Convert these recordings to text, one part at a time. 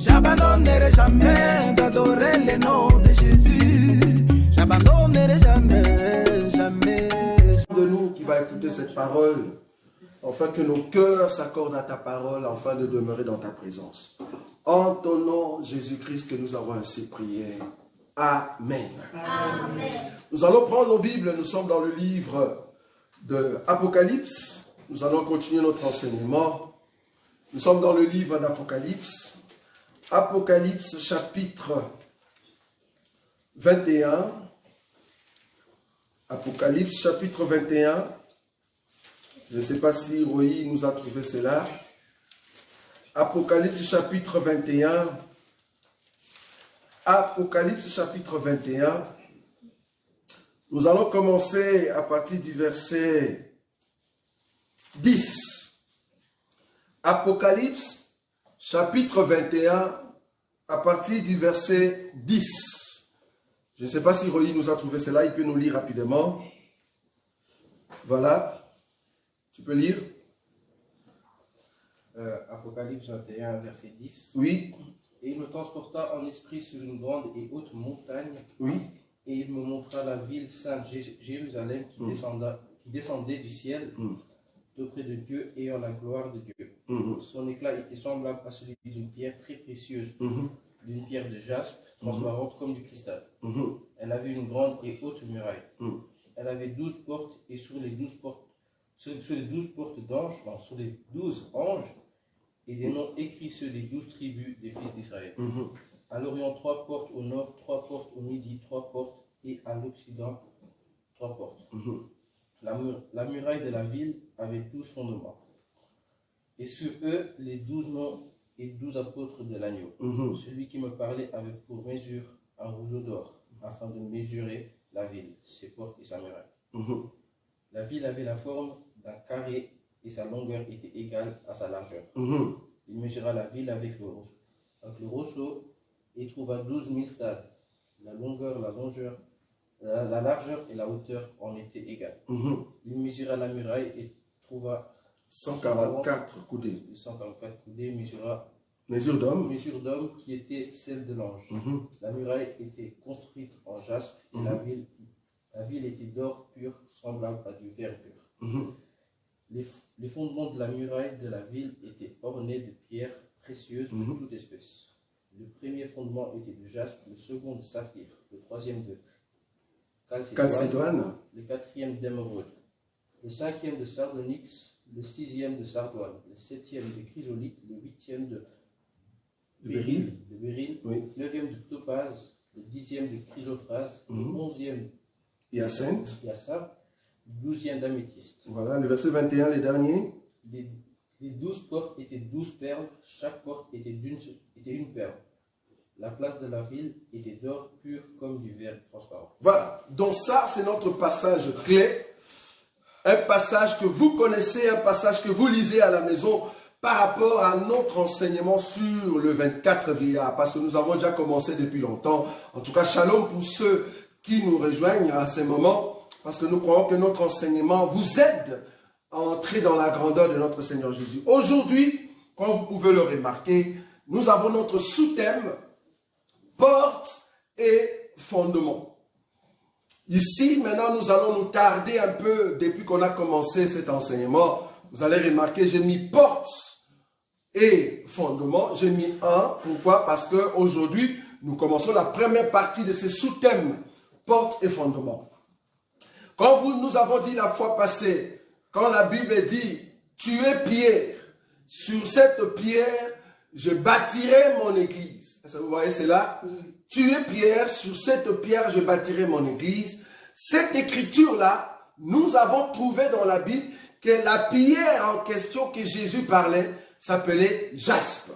J'abandonnerai jamais d'adorer le nom de Jésus. J'abandonnerai jamais, jamais. De nous qui va écouter cette parole, afin que nos cœurs s'accordent à ta parole, afin de demeurer dans ta présence. En ton nom, Jésus-Christ, que nous avons ainsi prié. Amen. Amen. Nous allons prendre nos Bibles, nous sommes dans le livre de Apocalypse. Nous allons continuer notre enseignement. Nous sommes dans le livre d'Apocalypse. Apocalypse chapitre 21. Apocalypse chapitre 21. Je ne sais pas si Roy nous a trouvé cela. Apocalypse chapitre 21. Apocalypse chapitre 21. Nous allons commencer à partir du verset 10. Apocalypse chapitre 21 à partir du verset 10. Je ne sais pas si Roy nous a trouvé cela, il peut nous lire rapidement. Voilà. Tu peux lire. Apocalypse 21, verset 10. Oui. Et il me transporta en esprit sur une grande et haute montagne. Oui. Et il me montra la ville sainte Jérusalem qui descendait du ciel d'auprès de Dieu ayant la gloire de Dieu. Son éclat était semblable à celui d'une pierre très précieuse, d'une pierre de jaspe, transparente comme du cristal. Elle avait une grande et haute muraille. Elle avait 12 portes, et sur les 12 portes d'anges, sur les 12 anges, et des noms écrits sur les 12 tribus des fils d'Israël. À l'Orient, 3 portes, au nord, 3 portes, au midi, 3 portes, et à l'Occident, 3 portes. La muraille de la ville avait 12 fondements. Et sur eux, les 12 noms et 12 apôtres de l'agneau. Celui qui me parlait avait pour mesure un roseau d'or, afin de mesurer la ville, ses portes et sa muraille. La ville avait la forme d'un carré, et sa longueur était égale à sa largeur. Il mesura la ville avec le roseau, et trouva 12 000 stades. La longueur, la largeur et la hauteur en étaient égales. Il mesura la muraille et trouva 144 coudées. 144 coudées, Mesure d'homme. Mesure d'homme qui était celle de l'ange. La muraille était construite en jaspe et la ville était d'or pur, semblable à du verre pur. Les fondements de la muraille de la ville étaient ornés de pierres précieuses de toute espèce. Le premier fondement était de jaspe, le second de saphir, le troisième de calcédoine, le quatrième d'émeraude, le cinquième de sardonyx, le sixième de sardoine, le septième de chrysolite, le huitième de béryl, le neuvième de topaz, le dixième de chrysophrase, le onzième hyacinthe, le douzième d'améthyste. Voilà, le verset 21, les derniers. Les 12 portes étaient 12 perles, chaque porte était une perle. La place de la ville était d'or pur comme du verre transparent. Voilà, donc ça c'est notre passage clé. Un passage que vous connaissez, un passage que vous lisez à la maison par rapport à notre enseignement sur le 24 VA. Parce que nous avons déjà commencé depuis longtemps. En tout cas, shalom pour ceux qui nous rejoignent à ces moments. Parce que nous croyons que notre enseignement vous aide à entrer dans la grandeur de notre Seigneur Jésus. Aujourd'hui, comme vous pouvez le remarquer, nous avons notre sous-thème porte et fondement. Ici, maintenant, nous allons nous tarder un peu depuis qu'on a commencé cet enseignement. Vous allez remarquer, j'ai mis porte et fondement. J'ai mis un. Pourquoi? Parce qu'aujourd'hui, nous commençons la première partie de ces sous-thèmes porte et fondement. Comme nous avons dit la fois passée, quand la Bible dit « Tu es Pierre, sur cette pierre, je bâtirai mon église. » Vous voyez, c'est là. « Tu es Pierre, sur cette pierre, je bâtirai mon église. » Cette écriture-là, nous avons trouvé dans la Bible que la pierre en question que Jésus parlait s'appelait jaspe.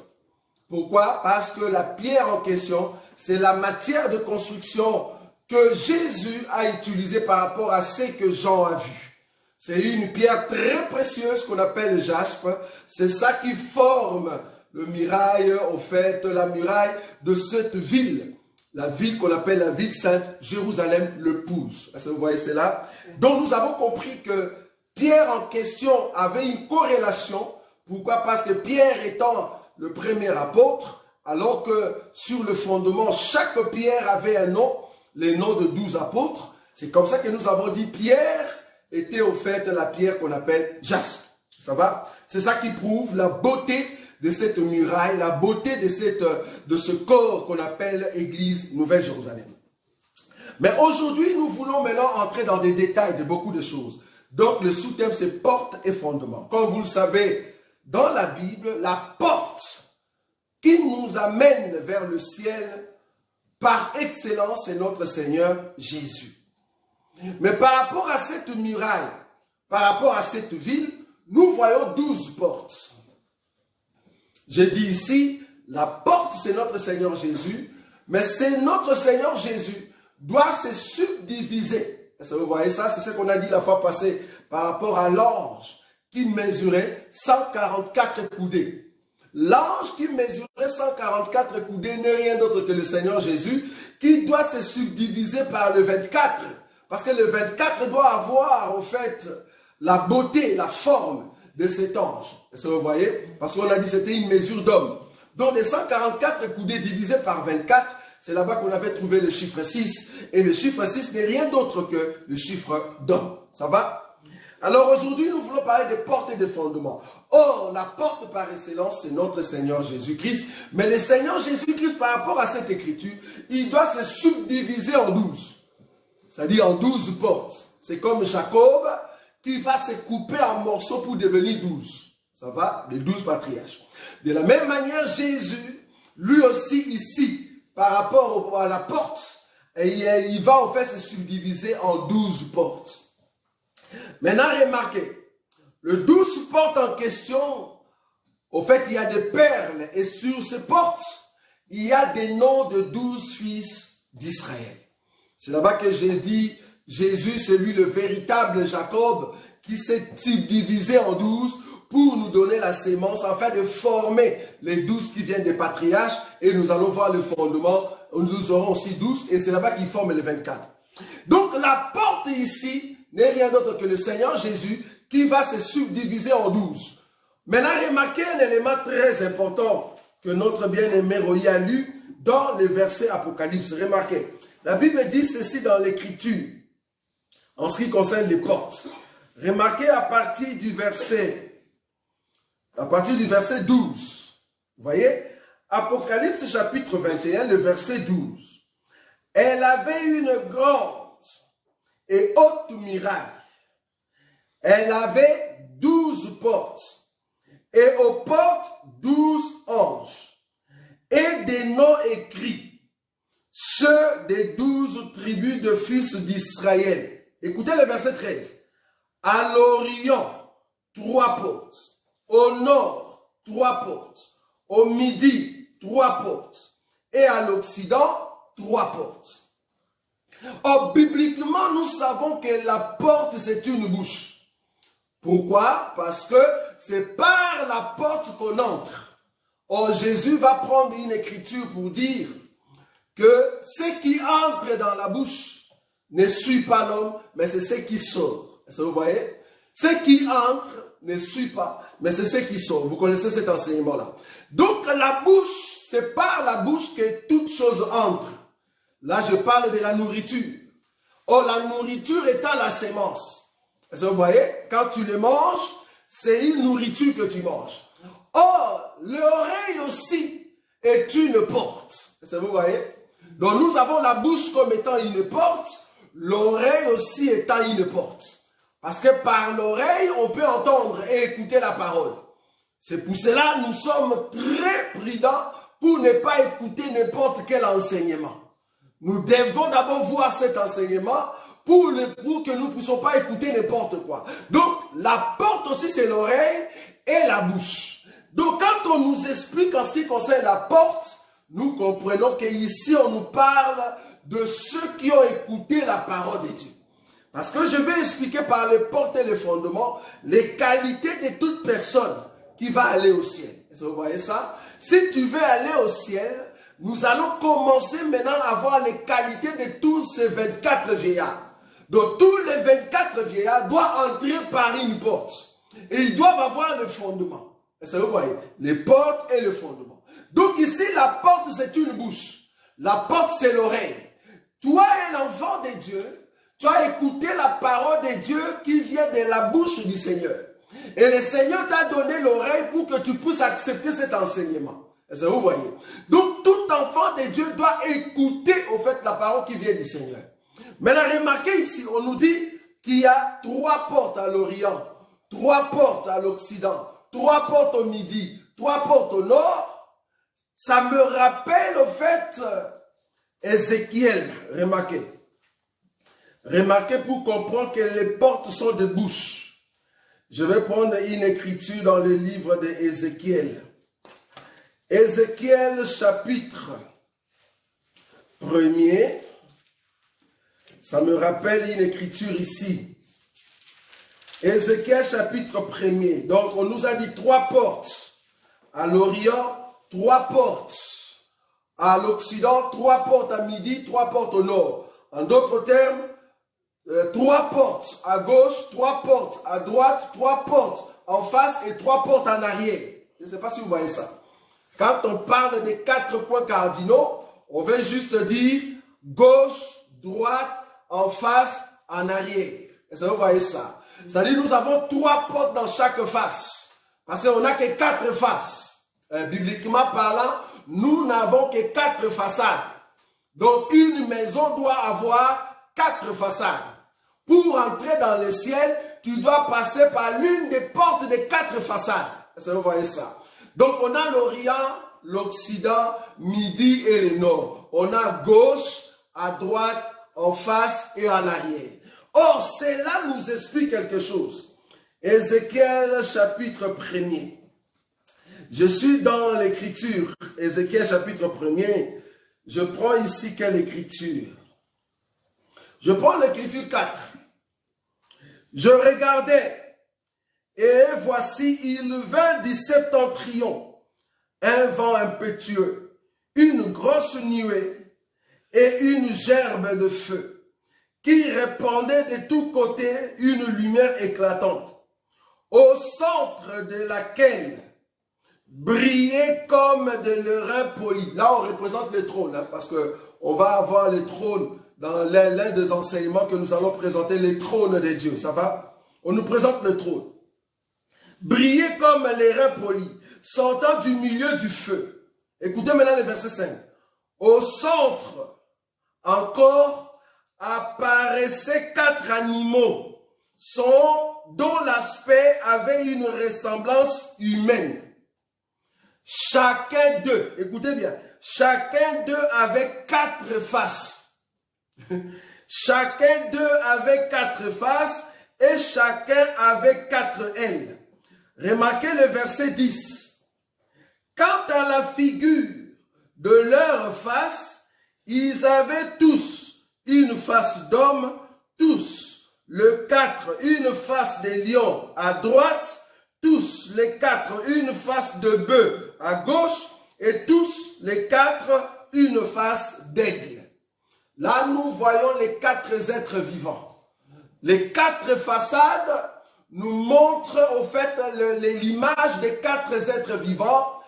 Pourquoi? Parce que la pierre en question, c'est la matière de construction que Jésus a utilisée par rapport à ce que Jean a vu. C'est une pierre très précieuse qu'on appelle le jaspe. C'est ça qui forme le muraille, au fait, la muraille de cette ville. La ville qu'on appelle la ville sainte, Jérusalem, le pousse. Est-ce que vous voyez cela? Donc nous avons compris que Pierre en question avait une corrélation. Pourquoi? Parce que Pierre étant le premier apôtre, alors que sur le fondement, chaque pierre avait un nom, les noms de 12 apôtres. C'est comme ça que nous avons dit Pierre était au fait la pierre qu'on appelle jaspe. Ça va? C'est ça qui prouve la beauté de cette muraille, la beauté de ce corps qu'on appelle Église Nouvelle-Jérusalem. Mais aujourd'hui, nous voulons maintenant entrer dans des détails de beaucoup de choses. Donc, le sous-thème, c'est porte et fondement. Comme vous le savez, dans la Bible, la porte qui nous amène vers le ciel, par excellence, c'est notre Seigneur Jésus. Mais par rapport à cette muraille, par rapport à cette ville, nous voyons 12 portes. J'ai dit ici, la porte, c'est notre Seigneur Jésus, mais c'est notre Seigneur Jésus doit se subdiviser. Vous voyez ça, c'est ce qu'on a dit la fois passée par rapport à l'ange qui mesurait 144 coudées. L'ange qui mesurait 144 coudées n'est rien d'autre que le Seigneur Jésus qui doit se subdiviser par le 24. Parce que le 24 doit avoir, en fait, la beauté, la forme de cet ange. Est-ce que vous voyez? Parce qu'on a dit que c'était une mesure d'homme. Donc les 144 coudées divisées par 24, c'est là-bas qu'on avait trouvé le chiffre 6. Et le chiffre 6 n'est rien d'autre que le chiffre d'homme. Ça va? Alors aujourd'hui, nous voulons parler des portes et des fondements. Or, la porte par excellence, c'est notre Seigneur Jésus-Christ. Mais le Seigneur Jésus-Christ, par rapport à cette écriture, il doit se subdiviser en 12. C'est-à-dire en 12 portes. C'est comme Jacob qui va se couper en morceaux pour devenir 12. Ça va? Les 12 patriarches. De la même manière, Jésus, lui aussi ici, par rapport à la porte, il va en fait se subdiviser en 12 portes. Maintenant, remarquez, le 12 portes en question, au fait, il y a des perles et sur ces portes, il y a des noms de 12 fils d'Israël. C'est là-bas que j'ai dit, Jésus, c'est lui le véritable Jacob qui s'est divisé en 12 pour nous donner la sémence afin de former les 12 qui viennent des patriarches et nous allons voir le fondement, nous aurons aussi 12 et c'est là-bas qu'ils forment les 24. Donc la porte ici n'est rien d'autre que le Seigneur Jésus qui va se subdiviser en 12. Maintenant, remarquez un élément très important que notre bien-aimé Roy a lu dans les versets Apocalypse. Remarquez, la Bible dit ceci dans l'Écriture en ce qui concerne les portes. Remarquez à partir du verset 12. Vous voyez, Apocalypse chapitre 21, le verset 12. Elle avait une grande et haute muraille. Elle avait 12 portes. Et aux portes, 12 anges. Et des noms écrits. Ceux des 12 tribus de fils d'Israël. Écoutez le verset 13. À l'Orient, 3 portes. Au nord, 3 portes. Au midi, 3 portes. Et à l'Occident, 3 portes. Or, bibliquement, nous savons que la porte, c'est une bouche. Pourquoi? Parce que c'est par la porte qu'on entre. Or, Jésus va prendre une écriture pour dire que ce qui entre dans la bouche ne suit pas l'homme, mais c'est ce qui sort. Est-ce que vous voyez? Ce qui entre ne suit pas, mais c'est ce qui sort. Vous connaissez cet enseignement-là. Donc, la bouche, c'est par la bouche que toute chose entre. Là, je parle de la nourriture. Or, la nourriture étant la sémence. Est-ce que vous voyez? Quand tu le manges, c'est une nourriture que tu manges. Or, l'oreille aussi est une porte. Est-ce que vous voyez? Donc, nous avons la bouche comme étant une porte, l'oreille aussi étant une porte. Parce que par l'oreille, on peut entendre et écouter la parole. C'est pour cela que nous sommes très prudents pour ne pas écouter n'importe quel enseignement. Nous devons d'abord voir cet enseignement pour que nous ne puissions pas écouter n'importe quoi. Donc, la porte aussi, c'est l'oreille et la bouche. Donc, quand on nous explique en ce qui concerne la porte, nous comprenons qu'ici, on nous parle de ceux qui ont écouté la parole de Dieu. Parce que je vais expliquer par les portes et les fondements les qualités de toute personne qui va aller au ciel. Est-ce que vous voyez ça? Si tu veux aller au ciel, nous allons commencer maintenant à voir les qualités de tous ces 24 vieillards. Donc tous les 24 vieillards doivent entrer par une porte. Et ils doivent avoir le fondement. Est-ce que vous voyez? Les portes et le fondement. Donc ici, la porte, c'est une bouche. La porte, c'est l'oreille. Toi et l'enfant de Dieu, tu as écouté la parole de Dieu qui vient de la bouche du Seigneur. Et le Seigneur t'a donné l'oreille pour que tu puisses accepter cet enseignement. Est-ce que vous voyez? Donc, tout enfant de Dieu doit écouter, au fait, la parole qui vient du Seigneur. Maintenant, remarquez ici, on nous dit qu'il y a 3 portes à l'Orient, 3 portes à l'Occident, 3 portes au Midi, 3 portes au Nord. Ça me rappelle, au fait, Ézéchiel. Remarquez. Remarquez pour comprendre que les portes sont des bouches. Je vais prendre une écriture dans le livre d'Ézéchiel. Ézéchiel chapitre 1er. Ça me rappelle une écriture ici. Ézéchiel chapitre 1er. Donc on nous a dit 3 portes. À l'Orient, 3 portes. À l'Occident, 3 portes à midi, 3 portes au nord. En d'autres termes, 3 portes à gauche, 3 portes à droite, 3 portes en face et 3 portes en arrière. Je ne sais pas si vous voyez ça. Quand on parle des 4 points cardinaux, on veut juste dire gauche, droite, en face, en arrière. Et ça, vous voyez ça. C'est-à-dire nous avons 3 portes dans chaque face. Parce qu'on n'a que 4 faces. Bibliquement parlant, nous n'avons que 4 façades. Donc une maison doit avoir 4 façades. Pour entrer dans le ciel, tu dois passer par l'une des portes des 4 façades. Est-ce que vous voyez ça? Donc on a l'Orient, l'Occident, Midi et le Nord. On a gauche, à droite, en face et en arrière. Or, cela nous explique quelque chose. Ézéchiel chapitre 1er. Je suis dans l'écriture. Ézéchiel chapitre 1er. Je prends ici quelle écriture? Je prends l'écriture 4. Je regardais, et voici, il vint du septentrion, un vent impétueux, une grosse nuée et une gerbe de feu, qui répandait de tous côtés une lumière éclatante, au centre de laquelle brillait comme de l'airain poli. Là, on représente le trône, hein, parce qu'on va avoir le trône dans l'un des enseignements que nous allons présenter, les trônes de Dieu. Ça va? On nous présente le trône. Briller comme l'airain poli, sortant du milieu du feu. Écoutez maintenant le verset 5. Au centre, encore, apparaissaient 4 animaux, dont l'aspect avait une ressemblance humaine. Chacun d'eux, écoutez bien, chacun d'eux avait 4 faces. Chacun d'eux avait 4 faces et chacun avait 4 ailes. Remarquez le verset 10. Quant à la figure de leur face, ils avaient tous une face d'homme, tous les 4 une face de lion à droite, tous les 4 une face de bœuf à gauche et tous les 4 une face d'aigle. Là, nous voyons les 4 êtres vivants. Les 4 façades nous montrent au fait l'image des 4 êtres vivants.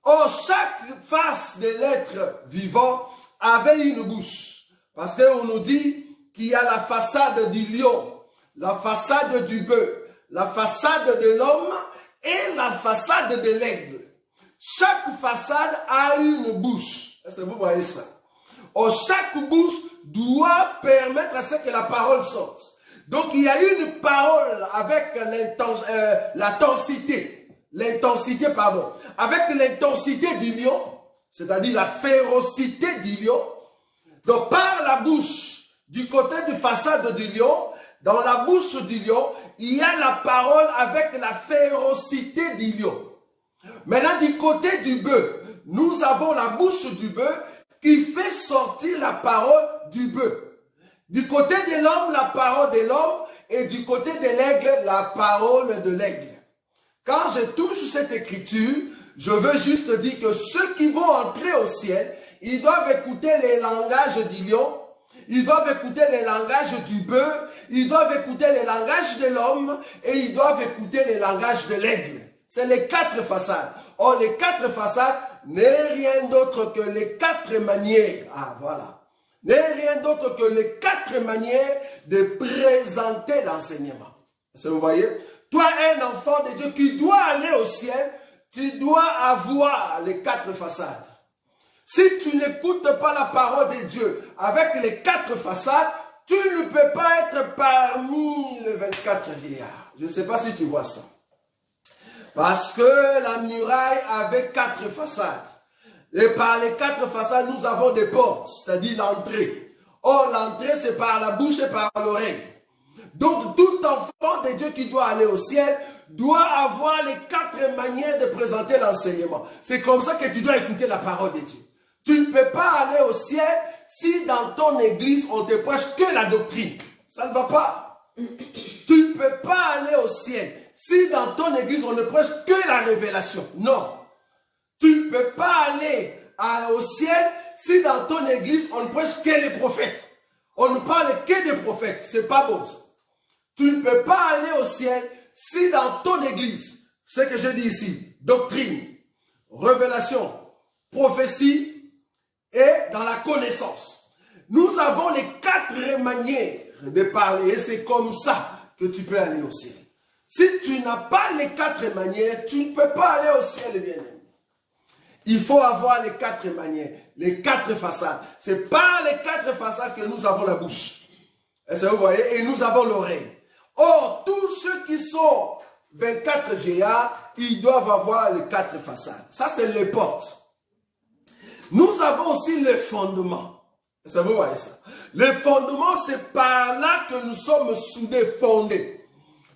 Or, chaque face de l'être vivant avait une bouche. Parce qu'on nous dit qu'il y a la façade du lion, la façade du bœuf, la façade de l'homme et la façade de l'aigle. Chaque façade a une bouche. Est-ce que vous voyez ça? Or, chaque bouche doit permettre à ce que la parole sorte. Donc, il y a une parole avec l'intensité, pardon, avec l'intensité du lion, c'est-à-dire la férocité du lion. Donc, par la bouche, du côté du façade du lion, dans la bouche du lion, il y a la parole avec la férocité du lion. Maintenant, du côté du bœuf, nous avons la bouche du bœuf qui fait sortir la parole du bœuf. Du côté de l'homme, la parole de l'homme, et du côté de l'aigle, la parole de l'aigle. Quand je touche cette écriture, je veux juste dire que ceux qui vont entrer au ciel, ils doivent écouter les langages du lion, ils doivent écouter les langages du bœuf, ils doivent écouter les langages de l'homme, et ils doivent écouter les langages de l'aigle. C'est les 4 façades. Or, les 4 façades n'est rien d'autre que les 4 manières. Ah, voilà. N'est rien d'autre que les 4 manières de présenter l'enseignement. Vous voyez? Toi, un enfant de Dieu qui doit aller au ciel, tu dois avoir les 4 façades. Si tu n'écoutes pas la parole de Dieu avec les 4 façades, tu ne peux pas être parmi les 24 vieillards. Je ne sais pas si tu vois ça. Parce que la muraille avait 4 façades. Et par les 4 façades, nous avons des portes, c'est-à-dire l'entrée. Or, l'entrée, c'est par la bouche et par l'oreille. Donc, tout enfant de Dieu qui doit aller au ciel doit avoir les 4 manières de présenter l'enseignement. C'est comme ça que tu dois écouter la parole de Dieu. Tu ne peux pas aller au ciel si dans ton église, on te prêche que la doctrine. Ça ne va pas. Tu ne peux pas aller au ciel si dans ton église, on ne prêche que la révélation. Non. Tu ne peux pas aller au ciel si dans ton église, on ne prêche que les prophètes. On ne parle que des prophètes. C'est pas bon ça. Tu ne peux pas aller au ciel si dans ton église, ce que je dis ici, doctrine, révélation, prophétie et dans la connaissance. Nous avons les 4 manières de parler et c'est comme ça que tu peux aller au ciel. Si tu n'as pas les 4 manières, tu ne peux pas aller au ciel, bien-aimé. Il faut avoir les 4 manières, les 4 façades. C'est par les 4 façades que nous avons la bouche. Est-ce que vous voyez? Et nous avons l'oreille. Or, tous ceux qui sont 24 vieillards, ils doivent avoir les 4 façades. Ça, c'est les portes. Nous avons aussi les fondements. Est-ce que vous voyez ça? Les fondements, c'est par là que nous sommes soudés, fondés.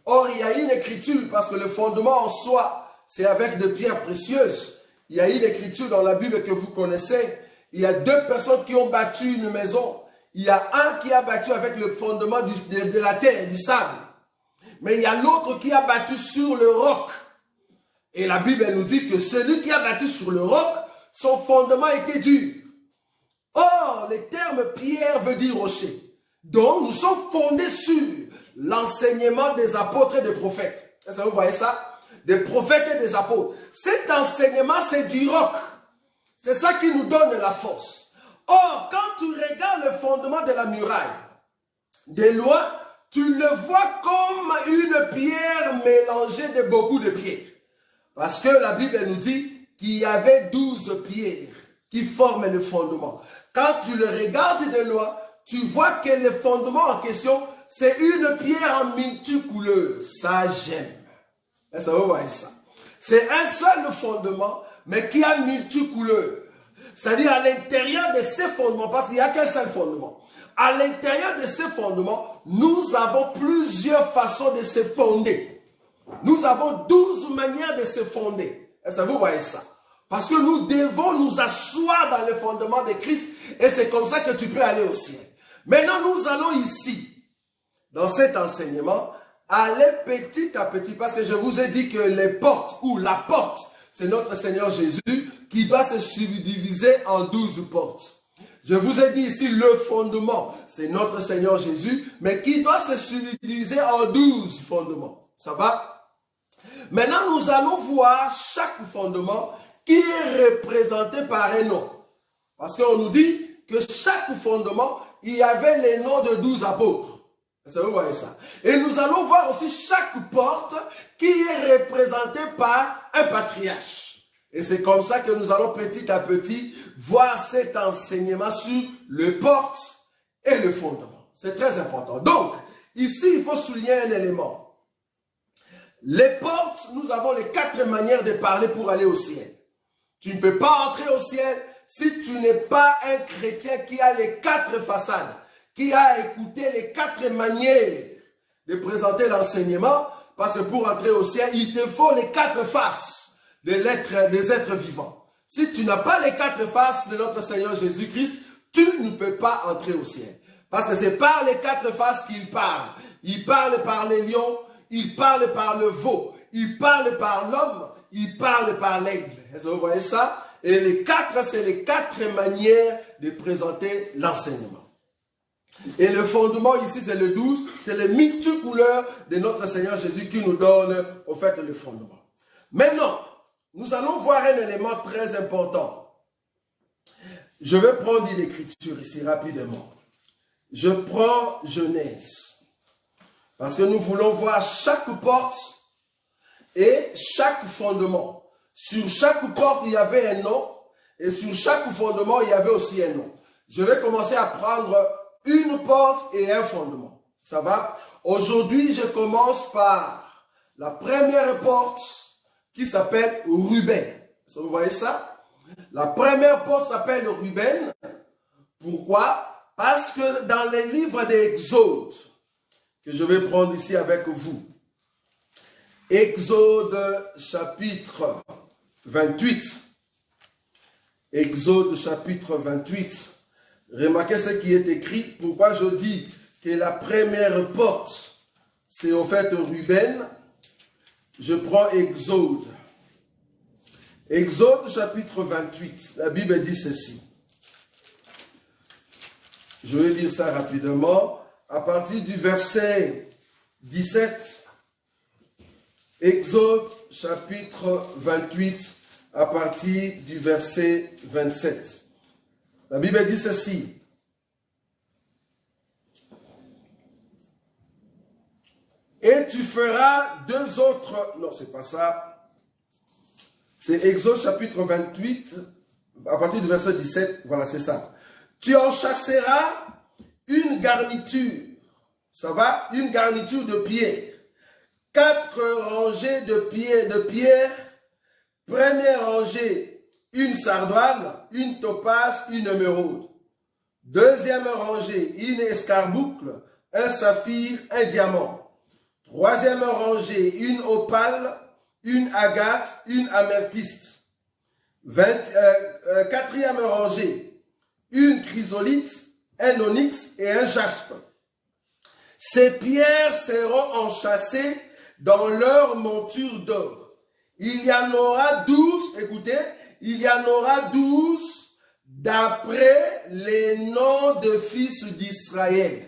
Or, il y a une écriture, parce que le fondement en soi, c'est avec des pierres précieuses. Il y a une écriture dans la Bible que vous connaissez. Il y a 2 personnes qui ont bâti une maison. Il y a un qui a bâti avec le fondement de la terre, du sable. Mais il y a l'autre qui a bâti sur le roc. Et la Bible nous dit que celui qui a bâti sur le roc, son fondement était dur. Or, le terme pierre veut dire rocher. Donc, nous sommes fondés sur l'enseignement des apôtres et des prophètes. Est-ce que vous voyez ça? Des prophètes et des apôtres. Cet enseignement, c'est du roc. C'est ça qui nous donne la force. Or, quand tu regardes le fondement de la muraille, de loin, tu le vois comme une pierre mélangée de beaucoup de pierres. Parce que la Bible nous dit qu'il y avait 12 pierres qui forment le fondement. Quand tu le regardes de loin, tu vois que le fondement en question, c'est une pierre en multicouleur. Ça, j'aime. Est-ce que vous voyez ça? C'est un seul fondement, mais qui a multicouleur. C'est-à-dire à l'intérieur de ces fondements, parce qu'il n'y a qu'un seul fondement. À l'intérieur de ces fondements, nous avons plusieurs façons de se fonder. Nous avons 12 manières de se fonder. Est-ce que vous voyez ça? Parce que nous devons nous asseoir dans le fondement de Christ et c'est comme ça que tu peux aller au ciel. Maintenant, nous allons ici, dans cet enseignement, aller petit à petit parce que je vous ai dit que les portes ou la porte, c'est notre Seigneur Jésus qui doit se subdiviser en 12 portes. Je vous ai dit ici le fondement, c'est notre Seigneur Jésus, mais qui doit se subdiviser en 12 fondements. Ça va? Maintenant, nous allons voir chaque fondement qui est représenté par un nom. Parce qu'on nous dit que chaque fondement, il y avait les noms de 12 apôtres. Est-ce que vous voyez ça? Et nous allons voir aussi chaque porte qui est représentée par un patriarche. Et c'est comme ça que nous allons petit à petit voir cet enseignement sur les portes et le fondement. C'est très important. Donc, ici, il faut souligner un élément. Les portes, nous avons les 4 manières de parler pour aller au ciel. Tu ne peux pas entrer au ciel si tu n'es pas un chrétien qui a les 4 façades, qui a écouté les 4 manières de présenter l'enseignement, parce que pour entrer au ciel, il te faut les 4 faces des êtres vivants. Si tu n'as pas les 4 faces de notre Seigneur Jésus-Christ, tu ne peux pas entrer au ciel. Parce que c'est par les 4 faces qu'il parle. Il parle par les lions, il parle par le veau, il parle par l'homme, il parle par l'aigle. Est-ce que vous voyez ça? Et les 4, c'est les 4 manières de présenter l'enseignement. Et le fondement ici, c'est le 12, c'est les multicouleurs de notre Seigneur Jésus qui nous donne, au fait, le fondement. Maintenant, nous allons voir un élément très important. Je vais prendre une écriture ici rapidement. Je prends Genèse. Parce que nous voulons voir chaque porte et chaque fondement. Sur chaque porte, il y avait un nom. Et sur chaque fondement, il y avait aussi un nom. Je vais commencer à prendre une porte et un fondement. Ça va? Aujourd'hui, je commence par la première porte qui s'appelle Ruben. Vous voyez ça? La première porte s'appelle Ruben. Pourquoi? Parce que dans les livres d'Exode, que je vais prendre ici avec vous, Exode chapitre 28, Exode chapitre 28, remarquez ce qui est écrit. Pourquoi je dis que la première porte, c'est au fait Ruben. Je prends Exode. Exode chapitre 28, la Bible dit ceci. Je vais lire ça rapidement. À partir du verset 17, Exode chapitre 28, à partir du verset 27. La Bible dit ceci. Et tu feras deux autres... Non, c'est pas ça. C'est Exode chapitre 28, à partir du verset 17. Voilà, c'est ça. Tu en chasseras une garniture. Ça va? Une garniture de pierre. 4 rangées de pierre. Première rangée, une sardoine, une topaze, une émeraude. Deuxième rangée, une escarboucle, un saphir, un diamant. Troisième rangée, une opale, une agate, une améthyste. Quatrième rangée, une chrysolite, un onyx et un jaspe. Ces pierres seront enchâssées dans leur monture d'or. Il y en aura 12, écoutez, il y en aura 12 d'après les noms de fils d'Israël.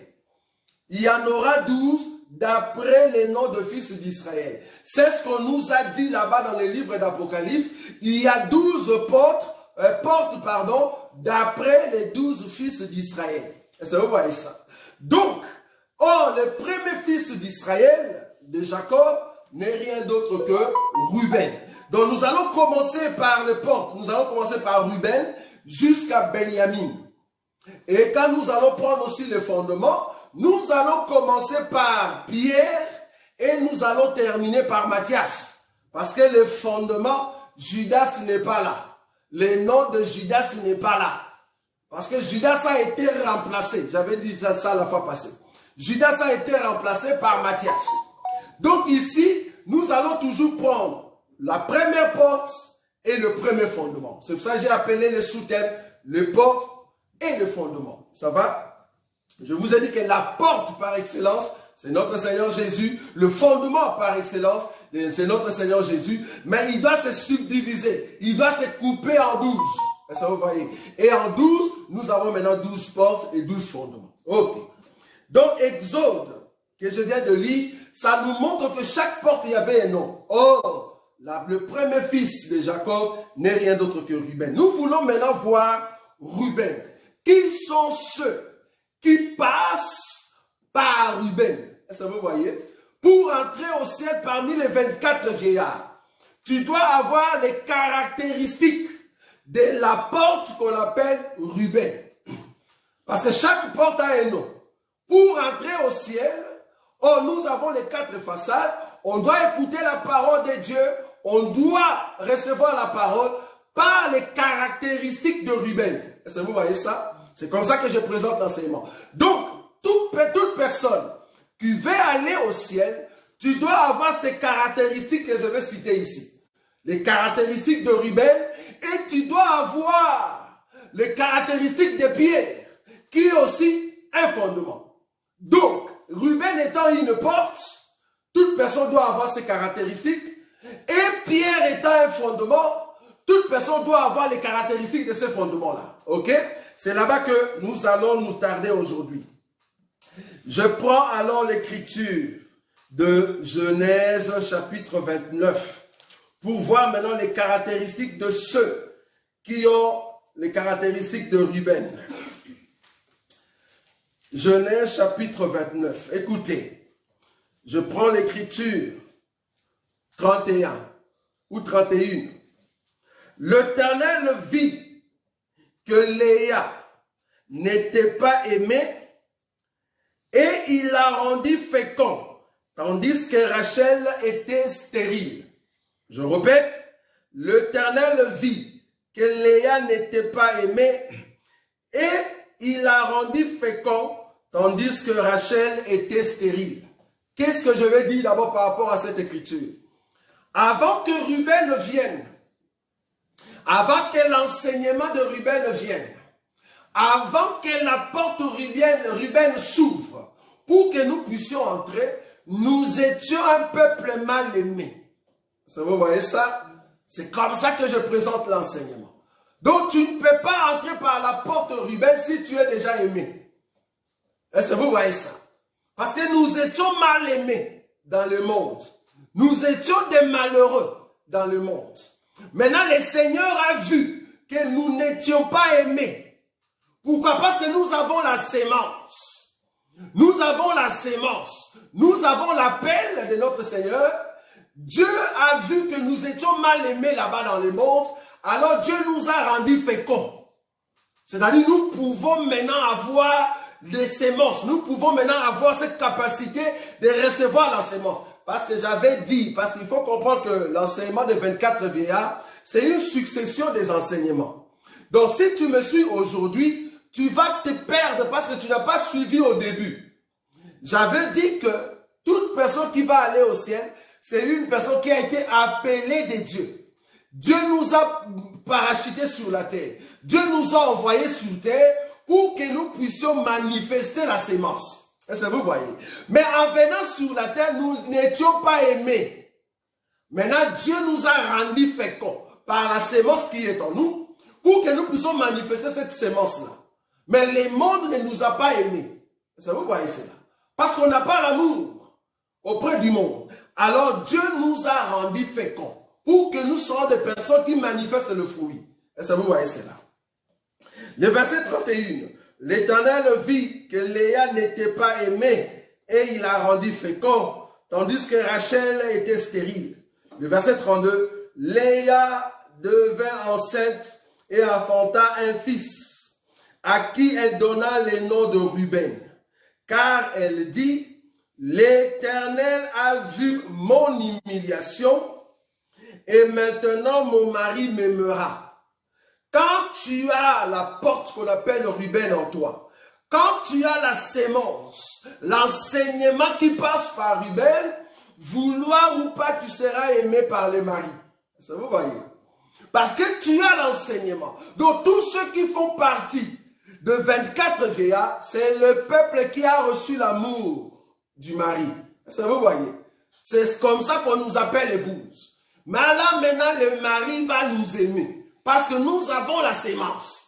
Il y en aura 12 d'après les noms de fils d'Israël. C'est ce qu'on nous a dit là-bas dans les livres d'Apocalypse. Il y a 12 portes, d'après les 12 fils d'Israël. Est-ce que vous voyez ça? Donc, le premier fils d'Israël, de Jacob, n'est rien d'autre que Ruben. Donc nous allons commencer par les portes. Nous allons commencer par Ruben jusqu'à Benjamin. Et quand nous allons prendre aussi les fondements, nous allons commencer par Pierre et nous allons terminer par Matthias. Parce que les fondements, Judas n'est pas là. Le nom de Judas n'est pas là. Parce que Judas a été remplacé. J'avais dit ça la fois passée. Judas a été remplacé par Matthias. Donc ici, nous allons toujours prendre la première porte et le premier fondement. C'est pour ça que j'ai appelé le sous-thème, le porte et le fondement. Ça va? Je vous ai dit que la porte par excellence, c'est notre Seigneur Jésus. Le fondement par excellence, c'est notre Seigneur Jésus. Mais il doit se subdiviser. Il doit se couper en 12. Est-ce que vous voyez? Et en 12, nous avons maintenant 12 portes et 12 fondements. Ok. Donc, Exode, que je viens de lire, ça nous montre que chaque porte, il y avait un nom. Or, le premier fils de Jacob n'est rien d'autre que Ruben. Nous voulons maintenant voir Ruben. Qui sont ceux qui passent par Ruben? Est-ce que vous voyez? Pour entrer au ciel parmi les 24 vieillards, tu dois avoir les caractéristiques de la porte qu'on appelle Ruben. Parce que chaque porte a un nom. Pour entrer au ciel, nous avons les 4 façades. On doit écouter la parole de Dieu. On doit recevoir la parole par les caractéristiques de Ruben. Est-ce que vous voyez ça? C'est comme ça que je présente l'enseignement. Donc, toute personne qui veut aller au ciel, tu dois avoir ces caractéristiques que je vais citer ici. Les caractéristiques de Ruben, et tu dois avoir les caractéristiques de Pierre, qui est aussi un fondement. Donc, Ruben étant une porte, toute personne doit avoir ses caractéristiques, et Pierre étant un fondement, toute personne doit avoir les caractéristiques de ces fondements-là. Ok? C'est là-bas que nous allons nous tarder aujourd'hui. Je prends alors l'écriture de Genèse chapitre 29 pour voir maintenant les caractéristiques de ceux qui ont les caractéristiques de Ruben. Genèse chapitre 29. Écoutez, je prends l'écriture 31 ou 31. L'Éternel vit que Léa n'était pas aimée et il la rendit féconde, tandis que Rachel était stérile. Je répète, l'Éternel vit que Léa n'était pas aimée et il la rendit féconde, tandis que Rachel était stérile. Qu'est-ce que je vais dire d'abord par rapport à cette écriture? Avant que Ruben vienne, avant que l'enseignement de Ruben vienne, avant que la porte Ruben s'ouvre, pour que nous puissions entrer, nous étions un peuple mal aimé. Vous voyez ça? C'est comme ça que je présente l'enseignement. Donc tu ne peux pas entrer par la porte Ruben si tu es déjà aimé. Est-ce que vous voyez ça? Parce que nous étions mal aimés dans le monde. Nous étions des malheureux dans le monde. Maintenant, le Seigneur a vu que nous n'étions pas aimés. Pourquoi? Parce que nous avons la sémence. Nous avons la sémence. Nous avons l'appel de notre Seigneur. Dieu a vu que nous étions mal aimés là-bas dans le monde. Alors Dieu nous a rendus féconds. C'est-à-dire nous pouvons maintenant avoir des sémences. Nous pouvons maintenant avoir cette capacité de recevoir la sémence. Parce que j'avais dit, parce qu'il faut comprendre que l'enseignement des 24 vieillards, c'est une succession des enseignements. Donc si tu me suis aujourd'hui, tu vas te perdre parce que tu n'as pas suivi au début. J'avais dit que toute personne qui va aller au ciel, c'est une personne qui a été appelée de Dieu. Dieu nous a parachutés sur la terre. Dieu nous a envoyés sur terre pour que nous puissions manifester la sémence. Est-ce que vous voyez? Mais en venant sur la terre, nous n'étions pas aimés. Maintenant, Dieu nous a rendus féconds par la sémence qui est en nous pour que nous puissions manifester cette sémence-là. Mais le monde ne nous a pas aimés. Est-ce que vous voyez cela? Parce qu'on n'a pas l'amour auprès du monde. Alors Dieu nous a rendus féconds pour que nous soyons des personnes qui manifestent le fruit. Est-ce que vous voyez cela? Le verset 31. L'Éternel vit que Léa n'était pas aimée et il la rendit féconde, tandis que Rachel était stérile. Le verset 32. Léa devint enceinte et enfanta un fils, à qui elle donna le nom de Ruben, car elle dit, l'Éternel a vu mon humiliation et maintenant mon mari m'aimera. Quand tu as la porte qu'on appelle Ruben en toi, quand tu as la sémence, l'enseignement qui passe par Ruben, vouloir ou pas, tu seras aimé par les maris. Ça vous voyez? Parce que tu as l'enseignement. Donc tous ceux qui font partie de 24 vieillards, c'est le peuple qui a reçu l'amour du mari. Ça vous voyez? C'est comme ça qu'on nous appelle épouse. Mais là maintenant, le mari va nous aimer. Parce que nous avons la sémence.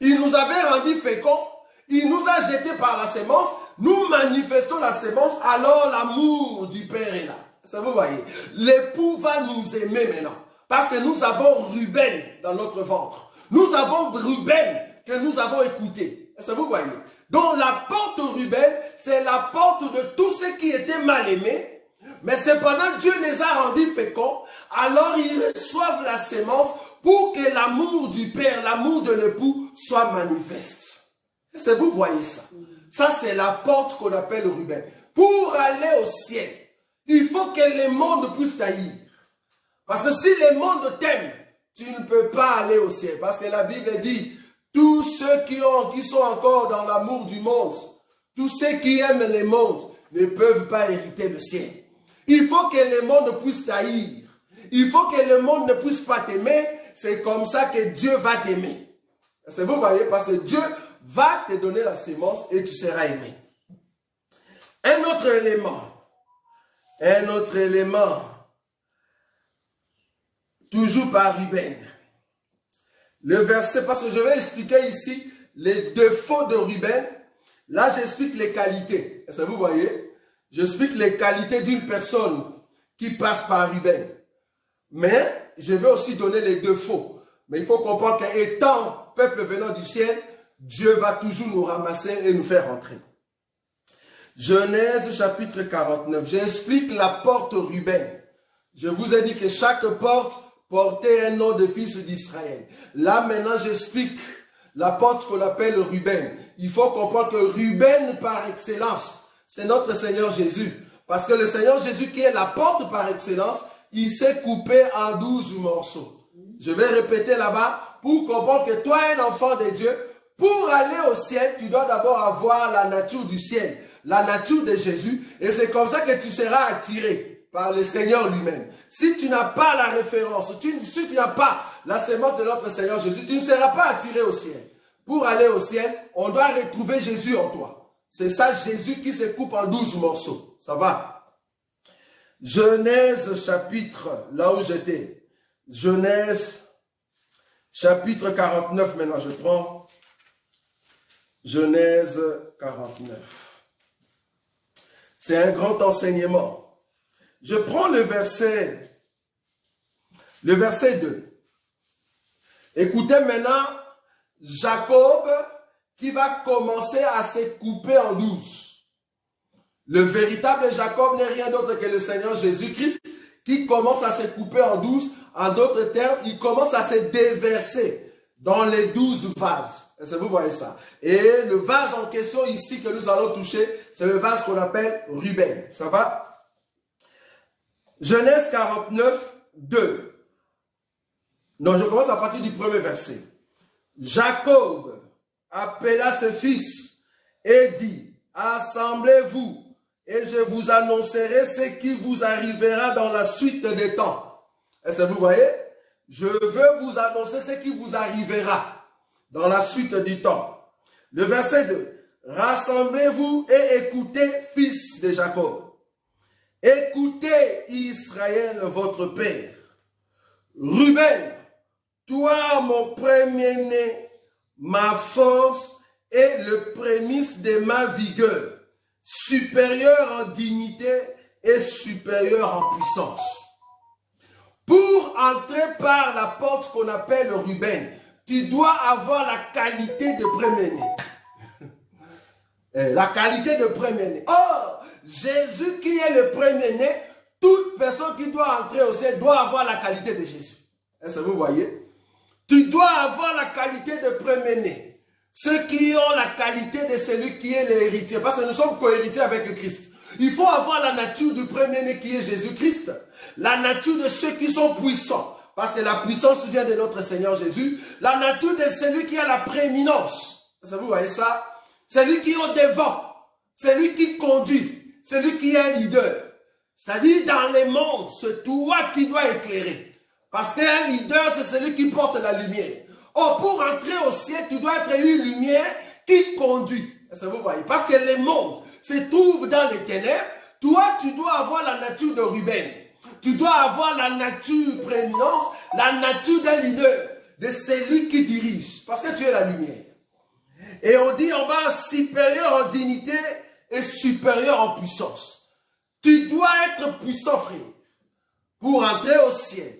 Il nous avait rendu féconds. Il nous a jetés par la sémence. Nous manifestons la sémence. Alors l'amour du Père est là. Ça vous voyez? L'époux va nous aimer maintenant. Parce que nous avons Ruben dans notre ventre. Nous avons Ruben que nous avons écouté. Ça vous voyez? Donc la porte Ruben, c'est la porte de tous ceux qui étaient mal aimés. Mais cependant, Dieu les a rendus féconds. Alors ils reçoivent la sémence pour que l'amour du Père, l'amour de l'époux soit manifeste. Est-ce que vous voyez ça? Ça, c'est la porte qu'on appelle Ruben. Pour aller au ciel, il faut que le monde puisse t'haïr. Parce que si le monde t'aime, tu ne peux pas aller au ciel. Parce que la Bible dit, tous ceux qui sont encore dans l'amour du monde, tous ceux qui aiment le monde, ne peuvent pas hériter le ciel. Il faut que le monde puisse t'haïr. Il faut que le monde ne puisse pas t'aimer. C'est comme ça que Dieu va t'aimer. Vous voyez, parce que Dieu va te donner la sémence et tu seras aimé. Un autre élément, toujours par Ruben. Le verset, parce que je vais expliquer ici les défauts de Ruben. Là, j'explique les qualités. Est-ce que vous voyez? J'explique les qualités d'une personne qui passe par Ruben. Mais je vais aussi donner les deux faux. Mais il faut comprendre qu'étant peuple venant du ciel, Dieu va toujours nous ramasser et nous faire entrer. Genèse chapitre 49. J'explique la porte Ruben. Je vous ai dit que chaque porte portait un nom de fils d'Israël. Là maintenant j'explique la porte qu'on appelle Ruben. Il faut comprendre que Ruben par excellence, c'est notre Seigneur Jésus. Parce que le Seigneur Jésus qui est la porte par excellence, il s'est coupé en 12 morceaux. Je vais répéter là-bas pour comprendre que toi, un enfant de Dieu, pour aller au ciel, tu dois d'abord avoir la nature du ciel, la nature de Jésus. Et c'est comme ça que tu seras attiré par le Seigneur lui-même. Si tu n'as pas la référence, si tu n'as pas la sémence de notre Seigneur Jésus, tu ne seras pas attiré au ciel. Pour aller au ciel, on doit retrouver Jésus en toi. C'est ça, Jésus qui se coupe en 12 morceaux. Ça va? Genèse chapitre, là où j'étais. Genèse chapitre 49, maintenant je prends. Genèse 49. C'est un grand enseignement. Je prends le verset 2. Écoutez maintenant, Jacob qui va commencer à se couper en 12. Le véritable Jacob n'est rien d'autre que le Seigneur Jésus-Christ qui commence à se couper en 12. En d'autres termes, il commence à se déverser dans les 12 vases. Est-ce que vous voyez ça? Et le vase en question ici que nous allons toucher, c'est le vase qu'on appelle Ruben. Ça va? Genèse 49, 2. Donc je commence à partir du premier verset. Jacob appela ses fils et dit, assemblez-vous et je vous annoncerai ce qui vous arrivera dans la suite des temps. Est-ce que vous voyez? Je veux vous annoncer ce qui vous arrivera dans la suite du temps. Le verset 2. Rassemblez-vous et écoutez, fils de Jacob. Écoutez, Israël, votre père. Ruben, toi, mon premier-né, ma force et le prémisse de ma vigueur, supérieur en dignité et supérieur en puissance. Pour entrer par la porte qu'on appelle Ruben, tu dois avoir la qualité de premier-né. La qualité de premier-né. Or, Jésus qui est le premier-né, toute personne qui doit entrer au ciel doit avoir la qualité de Jésus. Est-ce que vous voyez? Tu dois avoir la qualité de premier-né. Ceux qui ont la qualité de celui qui est l'héritier. Parce que nous sommes co-héritiers avec Christ. Il faut avoir la nature du premier-né qui est Jésus-Christ. La nature de ceux qui sont puissants. Parce que la puissance vient de notre Seigneur Jésus. La nature de celui qui a la prééminence. Est-ce que vous voyez ça? Celui qui est au devant. Celui qui conduit. Celui qui est un leader. C'est-à-dire dans les mondes, c'est toi qui dois éclairer. Parce qu'un leader, c'est celui qui porte la lumière. Or, pour entrer au ciel, tu dois être une lumière qui conduit. Est-ce que vous voyez? Parce que les mondes se trouvent dans les ténèbres. Toi, tu dois avoir la nature de Ruben. Tu dois avoir la nature prééminence, la nature d'un leader, de celui qui dirige. Parce que tu es la lumière. Et on dit en bas, supérieur en dignité et supérieur en puissance. Tu dois être puissant, frère. Pour entrer au ciel,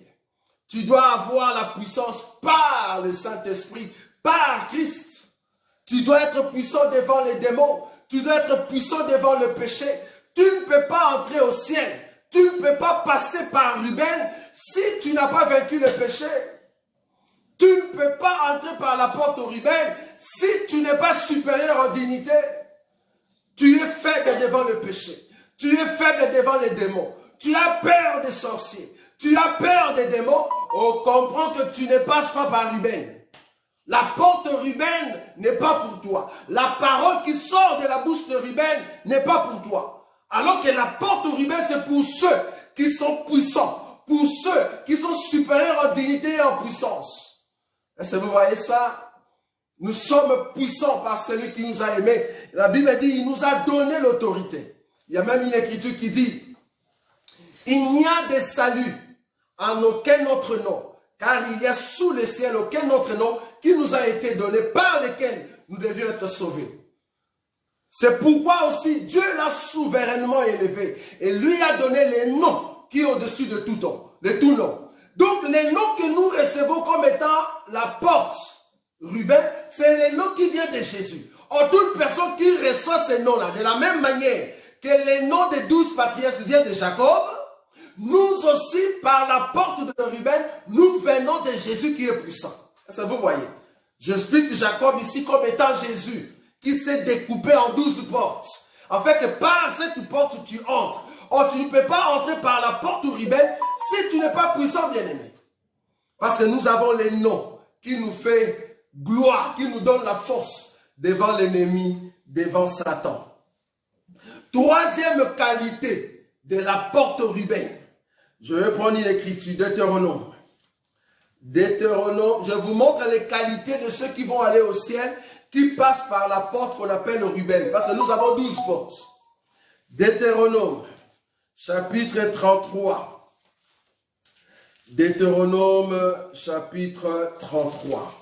tu dois avoir la puissance par le Saint-Esprit, par Christ. Tu dois être puissant devant les démons. Tu dois être puissant devant le péché. Tu ne peux pas entrer au ciel. Tu ne peux pas passer par Ruben si tu n'as pas vaincu le péché. Tu ne peux pas entrer par la porte au Ruben si tu n'es pas supérieur en dignité. Tu es faible devant le péché. Tu es faible devant les démons. Tu as peur des sorciers. Tu as peur des démons. On comprend que tu ne passes pas par Ruben. La porte Ruben n'est pas pour toi. La parole qui sort de la bouche de Ruben n'est pas pour toi. Alors que la porte Ruben, c'est pour ceux qui sont puissants. Pour ceux qui sont supérieurs en dignité et en puissance. Est-ce que vous voyez ça? Nous sommes puissants par celui qui nous a aimés. La Bible dit, il nous a donné l'autorité. Il y a même une écriture qui dit, il n'y a de salut en aucun autre nom, car il y a sous le ciel aucun autre nom qui nous a été donné, par lequel nous devions être sauvés. C'est pourquoi aussi Dieu l'a souverainement élevé et lui a donné les noms qui est au-dessus de tout nom, de tout nom. Donc, les noms que nous recevons comme étant la porte Ruben, c'est les noms qui viennent de Jésus. Or, toute personne qui reçoit ces noms-là, de la même manière que les noms des 12 patriarches viennent de Jacob, nous aussi, par la porte de Ruben, nous venons de Jésus qui est puissant. Est-ce que vous voyez? J'explique Jacob ici comme étant Jésus, qui s'est découpé en 12 portes. En fait, que par cette porte, tu entres. Or, tu ne peux pas entrer par la porte de Ruben si tu n'es pas puissant, bien-aimé. Parce que nous avons les noms qui nous fait gloire, qui nous donne la force devant l'ennemi, devant Satan. Troisième qualité de la porte Ruben. Je vais prendre une écriture, Deutéronome. Deutéronome, je vous montre les qualités de ceux qui vont aller au ciel, qui passent par la porte qu'on appelle Ruben. Parce que nous avons 12 portes. Deutéronome, chapitre 33. Deutéronome, chapitre 33.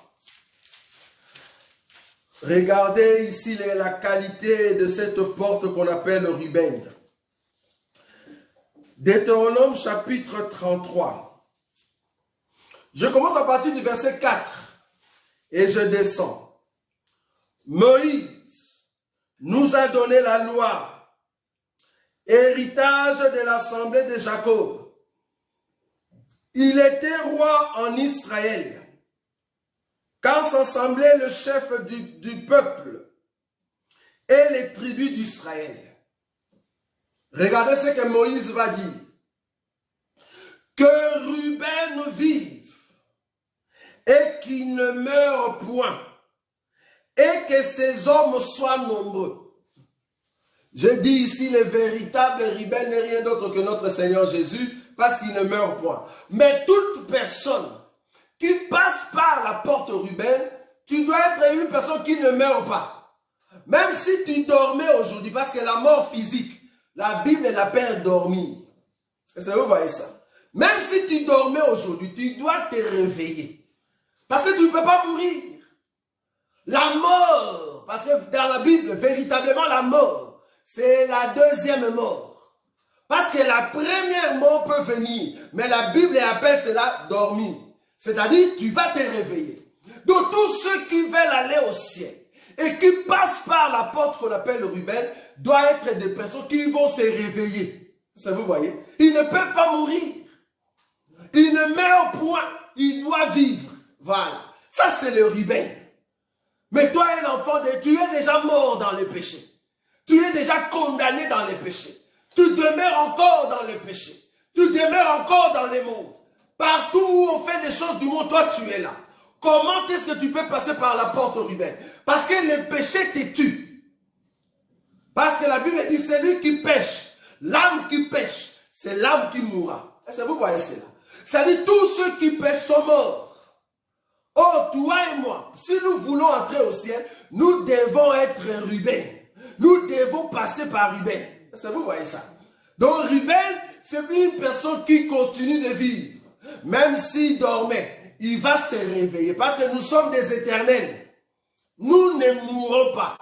Regardez ici la qualité de cette porte qu'on appelle Ruben. Deutéronome chapitre 33. Je commence à partir du verset 4 et je descends. Moïse nous a donné la loi, héritage de l'assemblée de Jacob. Il était roi en Israël. Quand s'assemblait le chef du peuple et les tribus d'Israël. Regardez ce que Moïse va dire. Que Ruben vive et qu'il ne meure point et que ses hommes soient nombreux. Je dis ici le véritable Ruben n'est rien d'autre que notre Seigneur Jésus parce qu'il ne meurt point. Mais toute personne qui passe par la porte Ruben, tu dois être une personne qui ne meurt pas. Même si tu dormais aujourd'hui, parce que la mort physique, la Bible l'appelle dormir. Est-ce que vous voyez ça? Même si tu dormais aujourd'hui, tu dois te réveiller. Parce que tu ne peux pas mourir. La mort, parce que dans la Bible, véritablement la mort, c'est la deuxième mort. Parce que la première mort peut venir, mais la Bible appelle cela dormir. C'est-à-dire, tu vas te réveiller. Donc, tous ceux qui veulent aller au ciel et qui passent par la porte qu'on appelle Ruben, doivent être des personnes qui vont se réveiller. Ça, vous voyez? Ils ne peuvent pas mourir. Ils ne meurent point. Ils doivent vivre. Voilà. Ça, c'est le Ruben. Mais toi, un enfant, tu es déjà mort dans les péchés. Tu es déjà condamné dans les péchés. Tu demeures encore dans les péchés. Tu demeures encore dans les mondes. Partout où on fait des choses du monde, toi tu es là. Comment est-ce que tu peux passer par la porte Ruben? Parce que le péché te tue. Parce que la Bible dit, c'est lui qui pêche. L'âme qui pêche, c'est l'âme qui mourra. Est-ce que vous voyez cela? C'est-à-dire tous ceux qui pêchent sont morts. Oh, toi et moi, si nous voulons entrer au ciel, nous devons être Ruben. Nous devons passer par Ruben. Est-ce que vous voyez ça? Donc Ruben, c'est une personne qui continue de vivre. Même s'il dormait, il va se réveiller. Parce que nous sommes des éternels. Nous ne mourrons pas.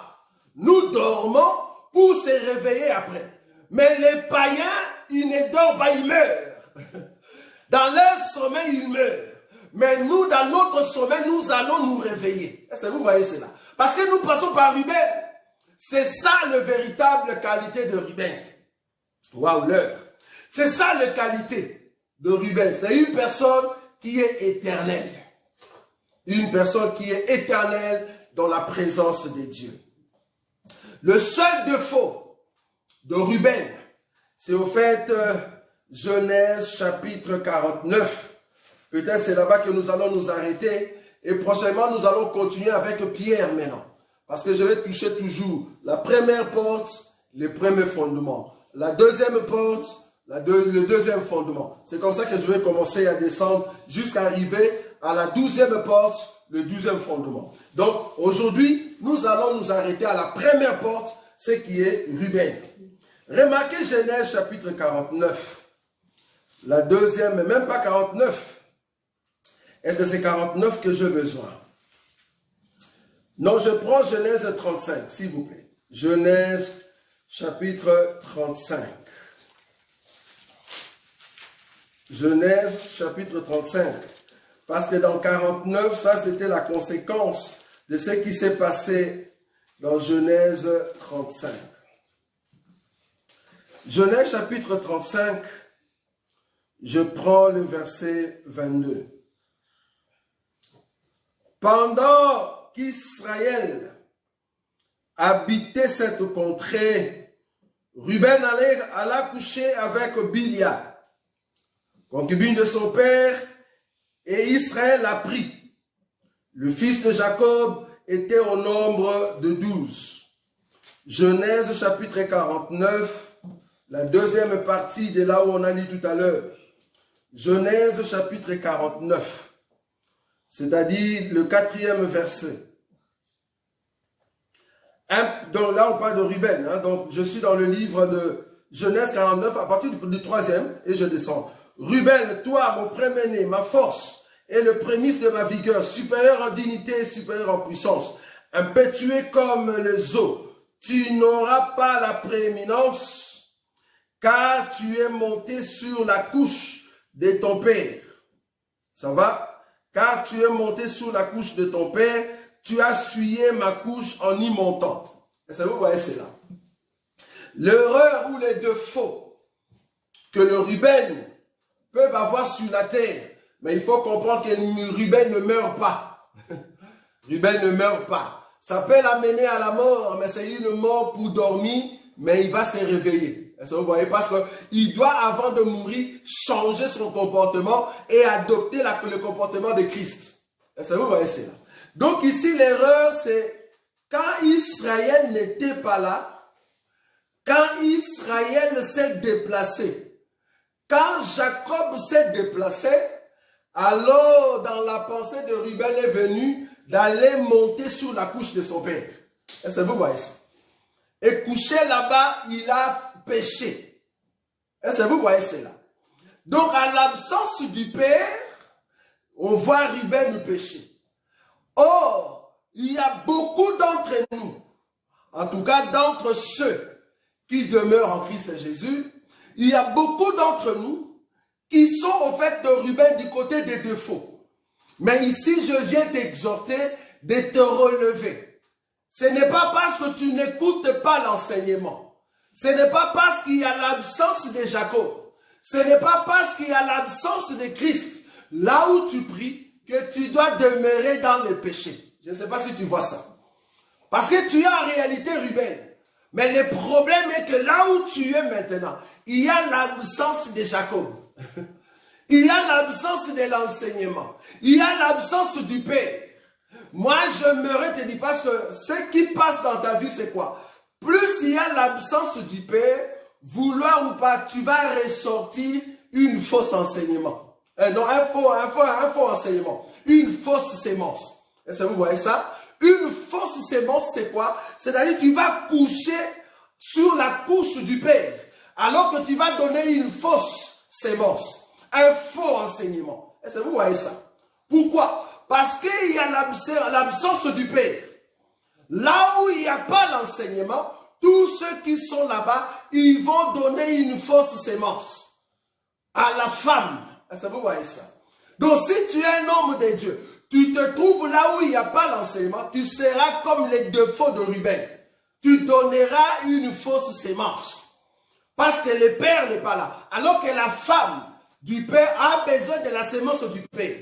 Nous dormons pour se réveiller après. Mais les païens, ils ne dorment pas, ils meurent. Dans leur sommeil, ils meurent. Mais nous, dans notre sommeil, nous allons nous réveiller. Est-ce que vous voyez cela? Parce que nous passons par Ruben. C'est ça la véritable qualité de Ruben. Waouh, l'heure. C'est ça la qualité de Ruben. C'est une personne qui est éternelle. Une personne qui est éternelle dans la présence de Dieu. Le seul défaut de Ruben, c'est au fait Genèse chapitre 49. Peut-être c'est là-bas que nous allons nous arrêter. Et prochainement, nous allons continuer avec Pierre maintenant. Parce que je vais toucher toujours la première porte, les premiers fondements. La deuxième porte, le deuxième fondement. C'est comme ça que je vais commencer à descendre jusqu'à arriver à la 12e porte, le 12e fondement. Donc, aujourd'hui, nous allons nous arrêter à la première porte, ce qui est Ruben. Remarquez Genèse chapitre 49. La deuxième, même pas 49. Est-ce que c'est 49 que j'ai besoin? Non, je prends Genèse 35, s'il vous plaît. Genèse chapitre 35. Genèse chapitre 35. Parce que dans 49, ça c'était la conséquence de ce qui s'est passé dans Genèse 35. Genèse chapitre 35, je prends le verset 22. Pendant qu'Israël habitait cette contrée, Ruben alla coucher avec Bilha, concubine de son père, et Israël apprit. Le fils de Jacob était au nombre de 12. Genèse chapitre 49, la deuxième partie de là où on a lu tout à l'heure. Genèse chapitre 49, c'est-à-dire le 4e verset. Donc là on parle de Ruben, hein, donc je suis dans le livre de Genèse 49 à partir du 3e et je descends. Ruben, toi mon premier-né, ma force et le prémisse de ma vigueur, supérieur en dignité et supérieur en puissance, impétueux comme les eaux, tu n'auras pas la prééminence, car tu es monté sur la couche de ton père. Ça va? Car tu es monté sur la couche de ton père, tu as essuyé ma couche en y montant. Et ça, vous voyez, c'est là. L'erreur ou les défauts que le Ruben peuvent avoir sur la terre, mais il faut comprendre que Ruben ne meurt pas. Ruben ne meurt pas. Ça peut l'amener à la mort, mais c'est une mort pour dormir, mais il va se réveiller. Est-ce que vous voyez? Parce qu'il doit, avant de mourir, changer son comportement et adopter le comportement de Christ. Est-ce que vous voyez? C'est là. Donc ici, l'erreur, c'est quand Israël n'était pas là, quand Israël s'est déplacé, quand Jacob s'est déplacé, alors dans la pensée de Ruben est venue d'aller monter sur la couche de son père. Est-ce que vous voyez ça? Et couché là-bas, il a péché. Est-ce que vous voyez cela? Donc à l'absence du père, on voit Ruben pécher. Or, il y a beaucoup d'entre nous, en tout cas d'entre ceux qui demeurent en Christ Jésus, il y a beaucoup d'entre nous qui sont au fait de Ruben du côté des défauts. Mais ici, je viens t'exhorter de te relever. Ce n'est pas parce que tu n'écoutes pas l'enseignement. Ce n'est pas parce qu'il y a l'absence de Jacob. Ce n'est pas parce qu'il y a l'absence de Christ. Là où tu pries, que tu dois demeurer dans le péché. Je ne sais pas si tu vois ça. Parce que tu es en réalité Ruben. Mais le problème est que là où tu es maintenant, il y a l'absence de Jacob. Il y a l'absence de l'enseignement. Il y a l'absence du Père. Moi, j'aimerais te dire, parce que ce qui passe dans ta vie, c'est quoi? Plus il y a l'absence du Père, vouloir ou pas, tu vas ressortir une fausse enseignement. Non, un faux enseignement. Une fausse sémence. Est-ce que vous voyez ça? Une fausse sémence, c'est quoi? C'est-à-dire que tu vas coucher sur la couche du Père, alors que tu vas donner une fausse sémence. Un faux enseignement. Est-ce que vous voyez ça? Pourquoi? Parce qu'il y a l'absence du Père. Là où il n'y a pas l'enseignement, tous ceux qui sont là-bas, ils vont donner une fausse sémence à la femme. Est-ce que vous voyez ça? Donc si tu es un homme de Dieu, tu te trouves là où il n'y a pas l'enseignement, tu seras comme les défauts de Ruben. Tu donneras une fausse sémence. Parce que le père n'est pas là. Alors que la femme du père a besoin de la sémence du père.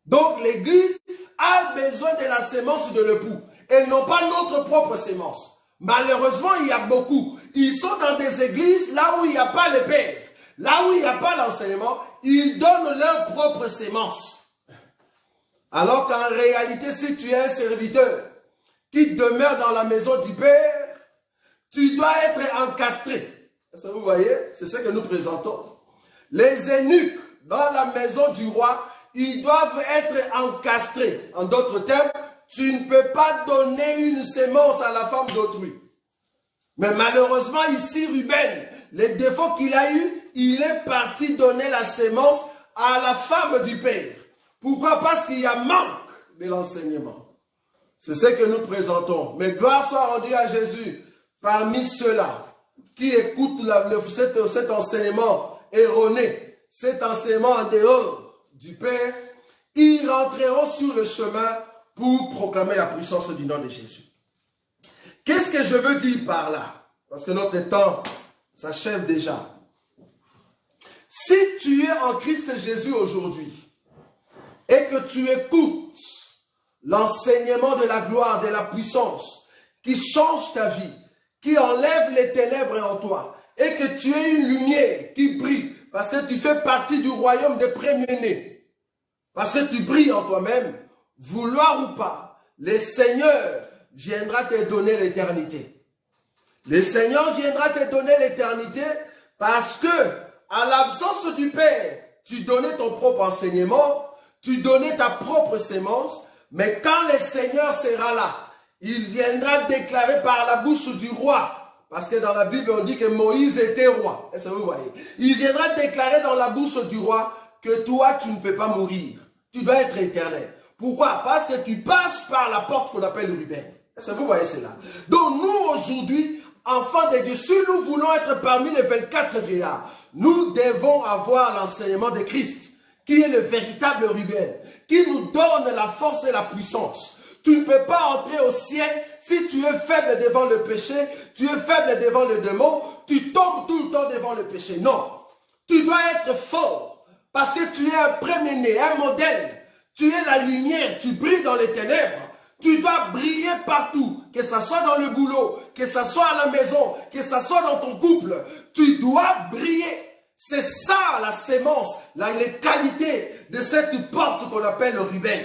Donc l'église a besoin de la sémence de l'époux. Et non pas notre propre sémence. Malheureusement, il y a beaucoup. Ils sont dans des églises là où il n'y a pas le père. Là où il n'y a pas l'enseignement, ils donnent leur propre sémence. Alors qu'en réalité, si tu es un serviteur qui demeure dans la maison du Père, tu dois être encastré. Est-ce que vous voyez? C'est ce que nous présentons. Les eunuques dans la maison du roi, ils doivent être encastrés. En d'autres termes, tu ne peux pas donner une sémence à la femme d'autrui. Mais malheureusement, ici, Ruben, les défauts qu'il a eu, il est parti donner la sémence à la femme du Père. Pourquoi? Parce qu'il y a manque de l'enseignement. C'est ce que nous présentons. Mais gloire soit rendue à Jésus parmi ceux-là qui écoutent cet enseignement erroné. cet enseignement en dehors du Père, ils rentreront sur le chemin pour proclamer la puissance du nom de Jésus. Qu'est-ce que je veux dire par là? Parce que notre temps s'achève déjà. Si tu es en Christ Jésus aujourd'hui et que tu écoutes l'enseignement de la gloire, de la puissance qui change ta vie, qui enlève les ténèbres en toi et que tu es une lumière qui brille parce que tu fais partie du royaume des premiers-nés, parce que tu brilles en toi-même, vouloir ou pas, le Seigneur viendra te donner l'éternité. Le Seigneur viendra te donner l'éternité parce que, à l'absence du Père, tu donnais ton propre enseignement, tu donnais ta propre sémence, mais quand le Seigneur sera là, il viendra déclarer par la bouche du roi, parce que dans la Bible on dit que Moïse était roi. Est-ce que vous voyez? Il viendra déclarer dans la bouche du roi que toi tu ne peux pas mourir, tu dois être éternel. Pourquoi? Parce que tu passes par la porte qu'on appelle Ruben. Est-ce que vous voyez cela? Donc nous aujourd'hui, enfants de Dieu, si nous voulons être parmi les 24 vieillards, nous devons avoir l'enseignement de Christ, qui est le véritable Ruben, qui nous donne la force et la puissance. Tu ne peux pas entrer au ciel si tu es faible devant le péché, tu es faible devant le démon, tu tombes tout le temps devant le péché. Non, tu dois être fort parce que tu es un premier-né, un modèle. Tu es la lumière, tu brilles dans les ténèbres. Tu dois briller partout, que ce soit dans le boulot, que ce soit à la maison, que ce soit dans ton couple. Tu dois briller. C'est ça la sémence, les qualités de cette porte qu'on appelle le Ruben.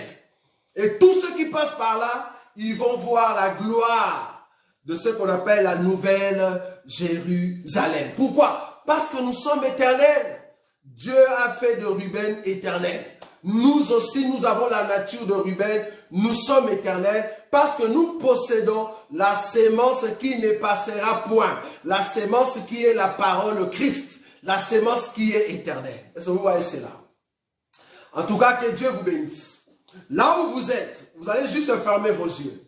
Et tous ceux qui passent par là, ils vont voir la gloire de ce qu'on appelle la nouvelle Jérusalem. Pourquoi? Parce que nous sommes éternels. Dieu a fait de Ruben éternel. Nous aussi, nous avons la nature de Ruben. Nous sommes éternels parce que nous possédons la sémence qui ne passera point. La sémence qui est la parole Christ. La sémence qui est éternelle. Est-ce que vous voyez cela? En tout cas, que Dieu vous bénisse. Là où vous êtes, vous allez juste fermer vos yeux.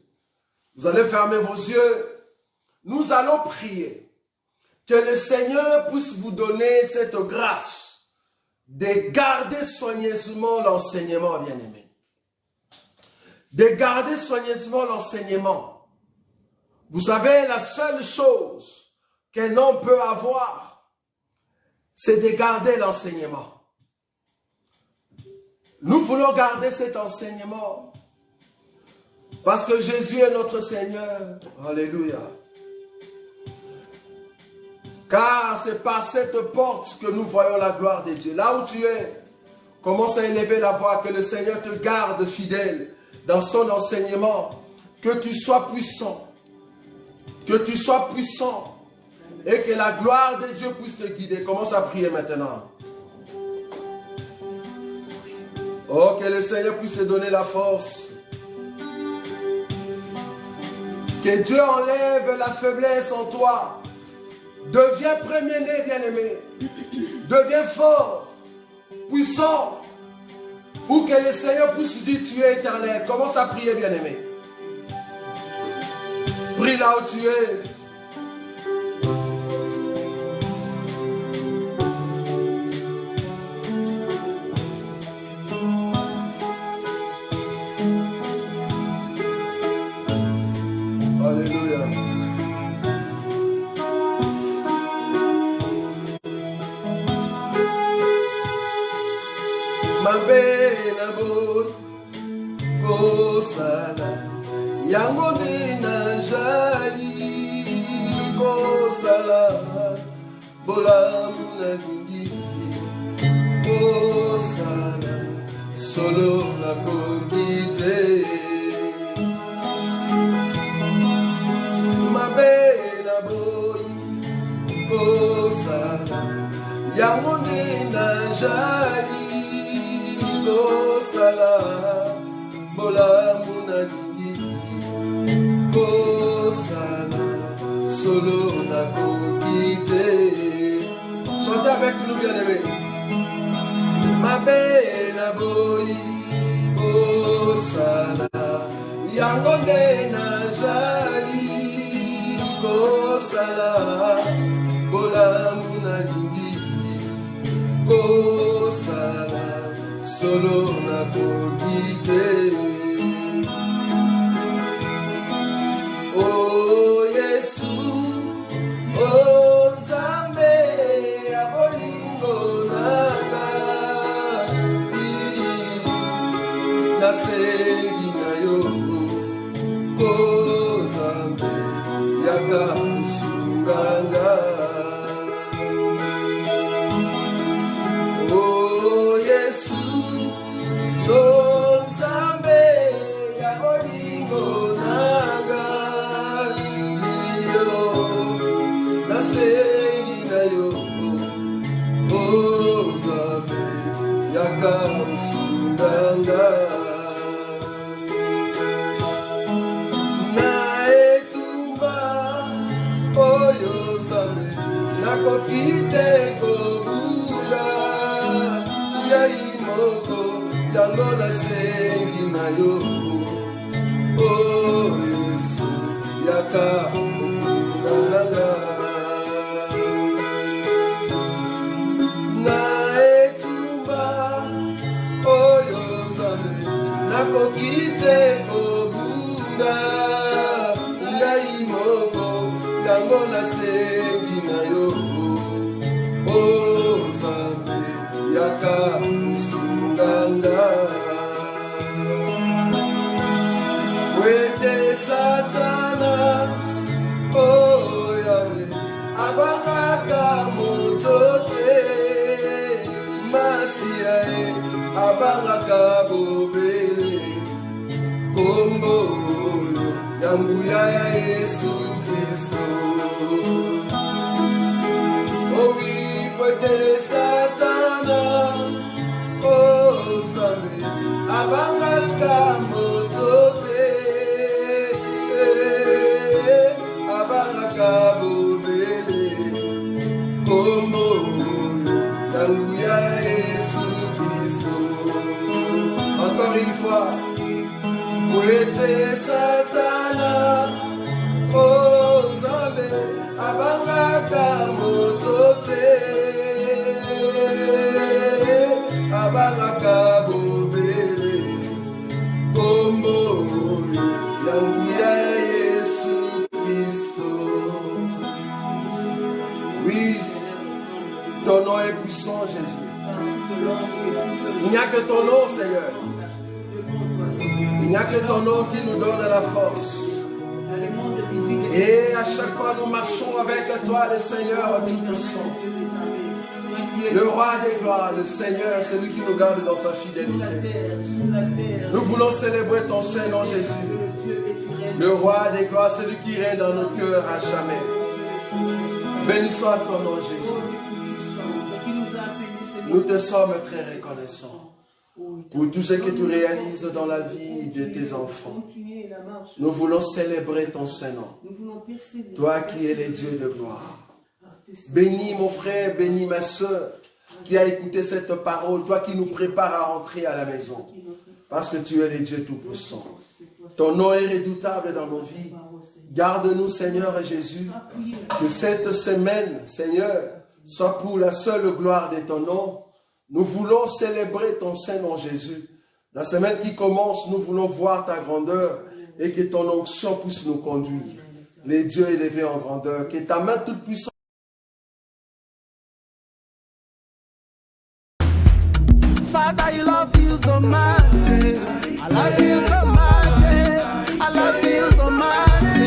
Vous allez fermer vos yeux. Nous allons prier que le Seigneur puisse vous donner cette grâce de garder soigneusement l'enseignement, bien-aimé. De garder soigneusement l'enseignement. Vous savez, la seule chose qu'un homme peut avoir, c'est de garder l'enseignement. Nous voulons garder cet enseignement parce que Jésus est notre Seigneur. Alléluia. Car c'est par cette porte que nous voyons la gloire de Dieu. Là où tu es, commence à élever la voix, que le Seigneur te garde fidèle dans son enseignement. Que tu sois puissant. Que tu sois puissant. Et que la gloire de Dieu puisse te guider. Commence à prier maintenant. Oh, que le Seigneur puisse te donner la force. Que Dieu enlève la faiblesse en toi. Deviens premier-né, bien-aimé. Deviens fort, puissant. Pour que le Seigneur puisse dire tu es éternel. Commence à prier, bien-aimé. Prie là où tu es. Alléluia. Mabena boy, kosala, yango dina jali, kosala, bolamu na lingi, kosala, solo na kokite. Mabena boy, kosala, yango dina jali. Kosala, bolamu na lingi, kosala, solo na kokite. Chantez avec nous, bien-aimés. Mabena boy, kosala, yango nde na jali, kosala, bolamu na lingi, kosala. solo nakoki te. Oh Yesu, oh Nzambe ya bolingo nanga, nasengi na yo, oh Nzambe yaka musunganga. Oh Yesu, oh Nzambe ya bolingo nanga, nasengi na yo, oh Nzambe yaka musunganga. Na etumba oyo Nzambe nakoki te kobunga, ngai moko yango nasengi na yo, oh Yesu yaka musunganga. Na etumba oyo Nzambe nakoki te kobunga, ngai moko yango nasengi na yo, oh Nzambe yaka musunganga. Wete Satana, oh Yahweh, abangaka moto te, Masia abangaka bobele, kombo ya nguya ya Yesu Kristo. Oh oui, wete Satana, oh Nzambe abangaka moto te, abangaka bobele, kombo ya nguya ya Yesu Kristo. Encore une fois, wete Satana, oh Nzambe abangaka moto te, abangaka bobele, kombo ya nguya ya Yesu Kristo. Oui, ton nom est puissant, Jésus. Il n'y a que ton nom, Seigneur. Il n'y a que ton nom qui nous donne la force. Et à chaque fois nous marchons avec toi, le Seigneur Tout-Puissant. Le roi des gloires, le Seigneur, c'est lui qui nous garde dans sa fidélité. Nous voulons célébrer ton Saint-Nom, Jésus. Le roi des gloires, c'est lui qui règne dans nos cœurs à jamais. Béni soit ton nom, Jésus. Nous te sommes très reconnaissants pour tout ce que tu réalises dans la vie de tes enfants. Nous voulons célébrer ton Saint-Nom. Toi qui es le Dieu de gloire. Bénis mon frère, bénis ma soeur qui a écouté cette parole. Toi qui nous prépares à rentrer à la maison. Parce que tu es le Dieu Tout-Puissant. Ton nom est redoutable dans nos vies. Garde-nous, Seigneur Jésus. Que cette semaine, Seigneur, soit pour la seule gloire de ton nom. Nous voulons célébrer ton Saint-Nom, Jésus. La semaine qui commence, nous voulons voir ta grandeur et que ton onction puisse nous conduire. Les dieux élevés en grandeur, que ta main toute puissante. Father, you love you so much. I love you so